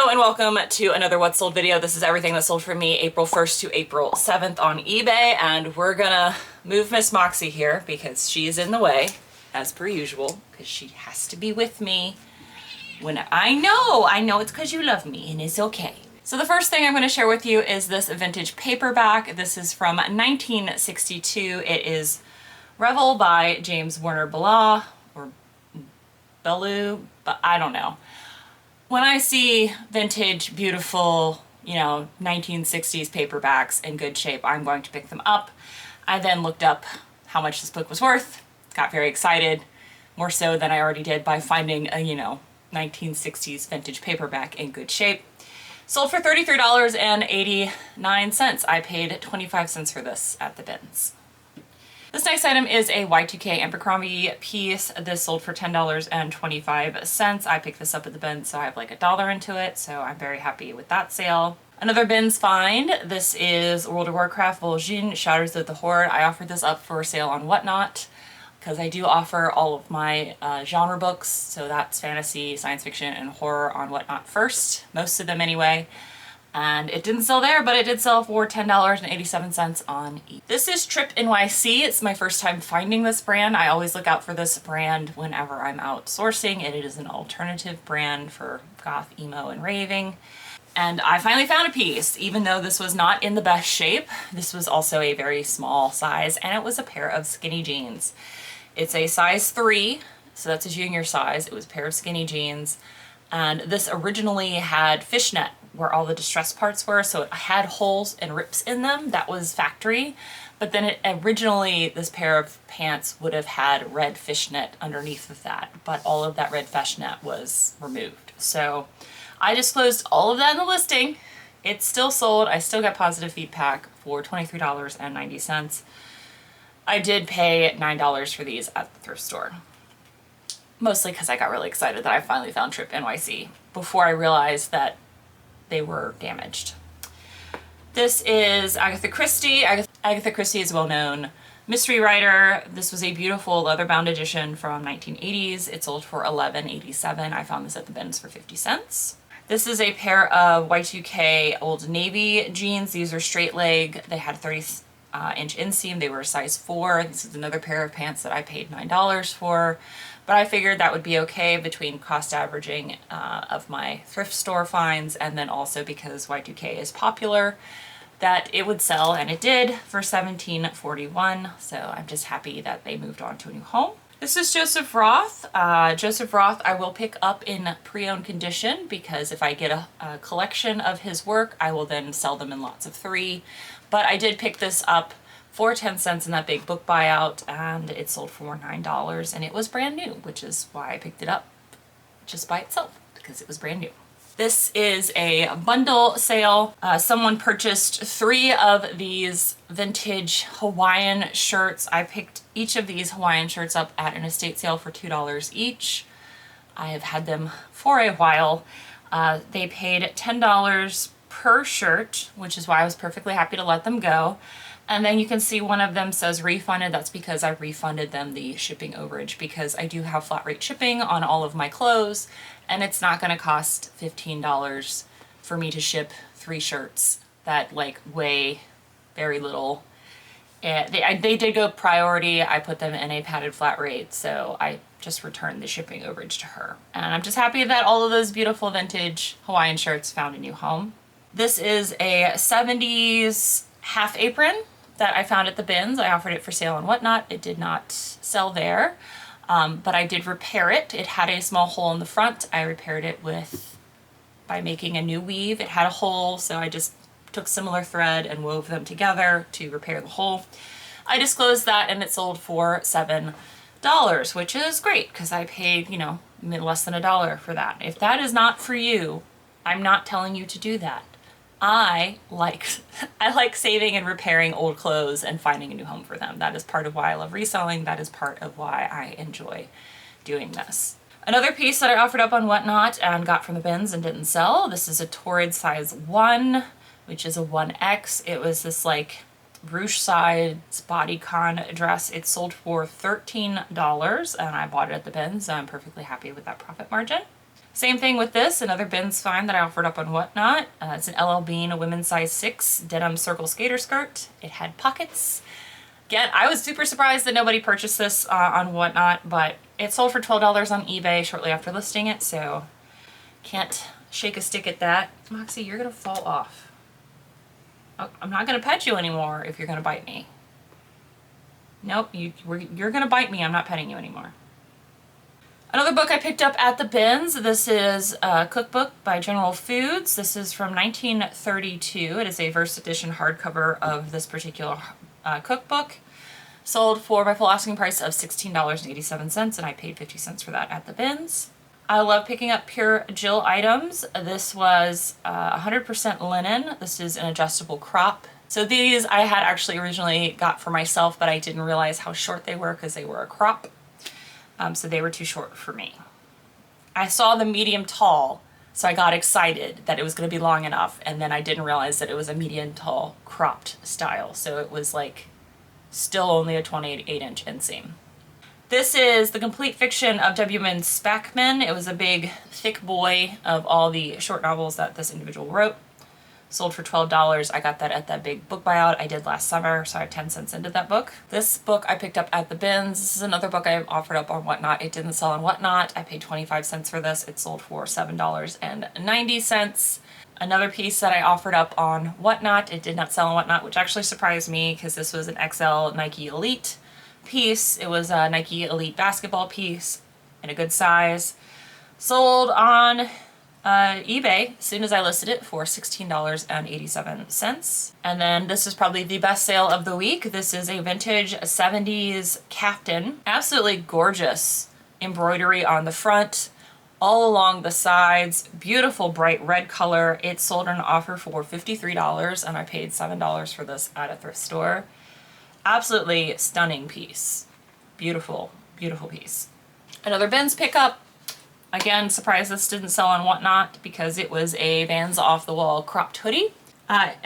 Hello and welcome to another What Sold video. This is everything that sold for me April 1st to April 7th on eBay, and we're gonna move Miss Moxie here because she's in the way, as per usual, because she has to be with me when I know it's because you love me and it's okay. So the first thing I'm going to share with you is this vintage paperback. This is from 1962. It is Revel by James Warner Bellew, or Bellew, but I don't know. When I see vintage, beautiful, 1960s paperbacks in good shape, I'm going to pick them up. I then looked up how much this book was worth, got very excited, more so than I already did by finding a, 1960s vintage paperback in good shape. Sold for $33.89. I paid 25 cents for this at the bins. This next item is a Y2K Abercrombie piece. This sold for $10.25. I picked this up at the bins, so I have like $1 into it, so I'm very happy with that sale. Another bins find. This is World of Warcraft Vol'jin Shatters of the Horde. I offered this up for sale on Whatnot because I do offer all of my genre books, so that's fantasy, science fiction, and horror on Whatnot first, most of them anyway. And it didn't sell there, but it did sell for $10.87 on eBay. This is Trip NYC. It's my first time finding this brand. I always look out for this brand whenever I'm out sourcing. It is an alternative brand for goth, emo, and raving. And I finally found a piece, even though this was not in the best shape. This was also a very small size, and it was a pair of skinny jeans. It's a size 3, so that's a junior size. It was a pair of skinny jeans. And this originally had fishnet where all the distressed parts were, so it had holes and rips in them. That was factory. But then originally this pair of pants would have had red fishnet underneath of that, but all of that red fishnet was removed. So I disclosed all of that in the listing. It's still sold. I still got positive feedback for $23.90. I did pay $9 for these at the thrift store. Mostly because I got really excited that I finally found Trip NYC before I realized that they were damaged. This is Agatha Christie. Agatha Christie is a well-known mystery writer. This was a beautiful leather-bound edition from 1980s. It sold for $11.87. I found this at the bins for 50 cents. This is a pair of Y2K Old Navy jeans. These are straight leg. They had 30-inch inseam. They were a size 4. This is another pair of pants that I paid $9 for. But I figured that would be okay between cost averaging of my thrift store finds, and then also because Y2K is popular, that it would sell, and it did, for $17.41. So I'm just happy that they moved on to a new home. This is Joseph Roth. Joseph Roth I will pick up in pre-owned condition because if I get a collection of his work, I will then sell them in lots of 3. But I did pick this up for 10 cents in that big book buyout, and it sold for $9, and it was brand new, which is why I picked it up just by itself, because it was brand new. This is a bundle sale. Someone purchased 3 of these vintage Hawaiian shirts. I picked each of these Hawaiian shirts up at an estate sale for $2 each. I have had them for a while. They paid $10 per shirt, which is why I was perfectly happy to let them go. And then you can see one of them says refunded. That's because I refunded them the shipping overage, because I do have flat rate shipping on all of my clothes, and it's not going to cost $15 for me to ship 3 shirts that weigh very little. They did go priority. I put them in a padded flat rate, so I just returned the shipping overage to her. And I'm just happy that all of those beautiful vintage Hawaiian shirts found a new home. This is a 70s half apron that I found at the bins. I offered it for sale on Whatnot. It did not sell there, but I did repair it. It had a small hole in the front. I repaired it by making a new weave. It had a hole, so I just took similar thread and wove them together to repair the hole. I disclosed that, and it sold for $7, which is great because I paid, less than $1 for that. If that is not for you, I'm not telling you to do that. I like saving and repairing old clothes and finding a new home for them. That is part of why I love reselling. That is part of why I enjoy doing this. Another piece that I offered up on Whatnot and got from the bins and didn't sell. This is a Torrid size 1, which is a 1X. It was this ruche sides bodycon dress. It sold for $13 and I bought it at the bins, so I'm perfectly happy with that profit margin. Same thing with this, another bins find that I offered up on Whatnot. It's an LL Bean, a women's size 6 denim circle skater skirt. It had pockets. Again, I was super surprised that nobody purchased this on Whatnot, but it sold for $12 on eBay shortly after listing it, so can't shake a stick at that. Moxie, you're gonna fall off. Oh, I'm not gonna pet you anymore if you're gonna bite me. Nope, you're gonna bite me. I'm not petting you anymore. Another book I picked up at the bins. This is a cookbook by General Foods. This is from 1932. It is a first edition hardcover of this particular cookbook. Sold for my full asking price of $16.87, and I paid 50 cents for that at the bins. I love picking up Pure Jill items. This was 100% linen. This is an adjustable crop. So these I had actually originally got for myself, but I didn't realize how short they were because they were a crop. So they were too short for me. I saw the medium tall, so I got excited that it was going to be long enough, and then I didn't realize that it was a medium tall cropped style, so it was like still only a 28-inch inseam. This is The Complete Fiction of W. Spackman. It was a big, thick boy of all the short novels that this individual wrote. Sold for $12. I got that at that big book buyout I did last summer, so I had 10 cents into that book. This book I picked up at the bins. This is another book I offered up on Whatnot. It didn't sell on Whatnot. I paid 25 cents for this. It sold for $7.90. Another piece that I offered up on Whatnot. It did not sell on Whatnot, which actually surprised me because this was an XL Nike Elite piece. It was a Nike Elite basketball piece in a good size. Sold on eBay as soon as I listed it for $16.87. And then this is probably the best sale of the week. This is a vintage 70s caftan. Absolutely gorgeous embroidery on the front, all along the sides, beautiful bright red color. It sold on an offer for $53 and I paid $7 for this at a thrift store. Absolutely stunning piece. Beautiful, beautiful piece. Another bins pickup. Again, surprised this didn't sell on Whatnot because it was a Vans Off the Wall cropped hoodie.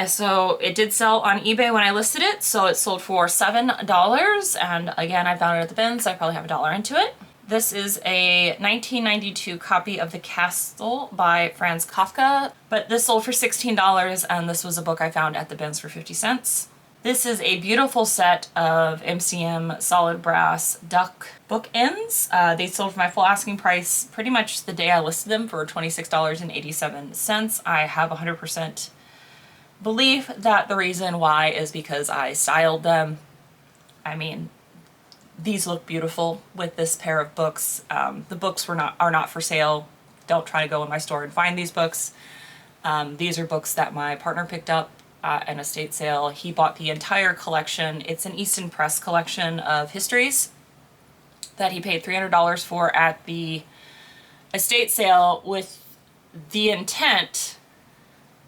So it did sell on eBay when I listed it, so it sold for $7. And again, I found it at the bins, so I probably have $1 into it. This is a 1992 copy of The Castle by Franz Kafka, but this sold for $16, and this was a book I found at the bins for 50 cents. This is a beautiful set of MCM solid brass duck bookends. They sold for my full asking price pretty much the day I listed them for $26.87. I have 100% belief that the reason why is because I styled them. I mean, these look beautiful with this pair of books. The books are not for sale. Don't try to go in my store and find these books. These are books that my partner picked up at an estate sale. He bought the entire collection. It's an Easton Press collection of histories that he paid $300 for at the estate sale with the intent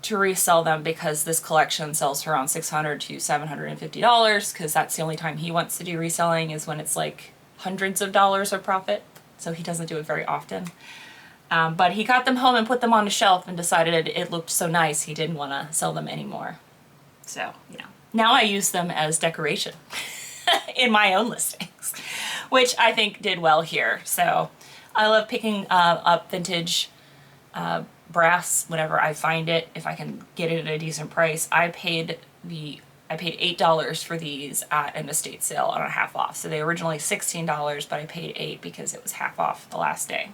to resell them because this collection sells for around $600 to $750 because that's the only time he wants to do reselling is when it's like hundreds of dollars of profit. So he doesn't do it very often. But he got them home and put them on a shelf and decided it looked so nice he didn't want to sell them anymore. So, you know, now I use them as decoration in my own listings, which I think did well here. So I love picking up vintage brass whenever I find it, if I can get it at a decent price. I paid $8 for these at an estate sale on a half off. So they were originally $16, but I paid $8 because it was half off the last day.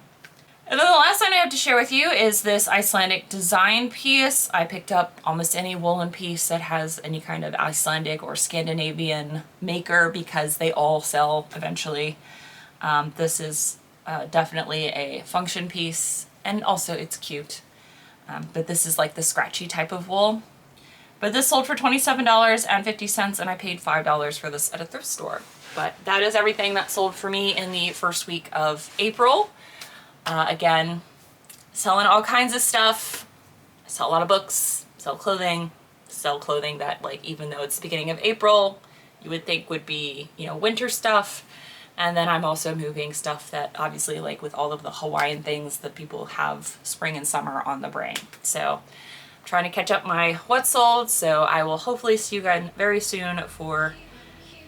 And then the last item I have to share with you is this Icelandic design piece. I picked up almost any woolen piece that has any kind of Icelandic or Scandinavian maker because they all sell eventually. This is definitely a function piece, and also it's cute. But this is like the scratchy type of wool. But this sold for $27.50 and I paid $5 for this at a thrift store. But that is everything that sold for me in the first week of April. Again, selling all kinds of stuff. I sell a lot of books, sell clothing that, like, even though it's the beginning of April, you would think would be, you know, winter stuff. And then I'm also moving stuff that obviously, like with all of the Hawaiian things that people have spring and summer on the brain. So I'm trying to catch up my what sold. So I will hopefully see you guys very soon for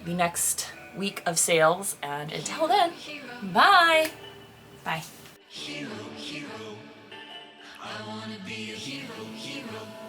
the next week of sales. And until then, bye. Bye. Hero, hero. I wanna be a hero, hero.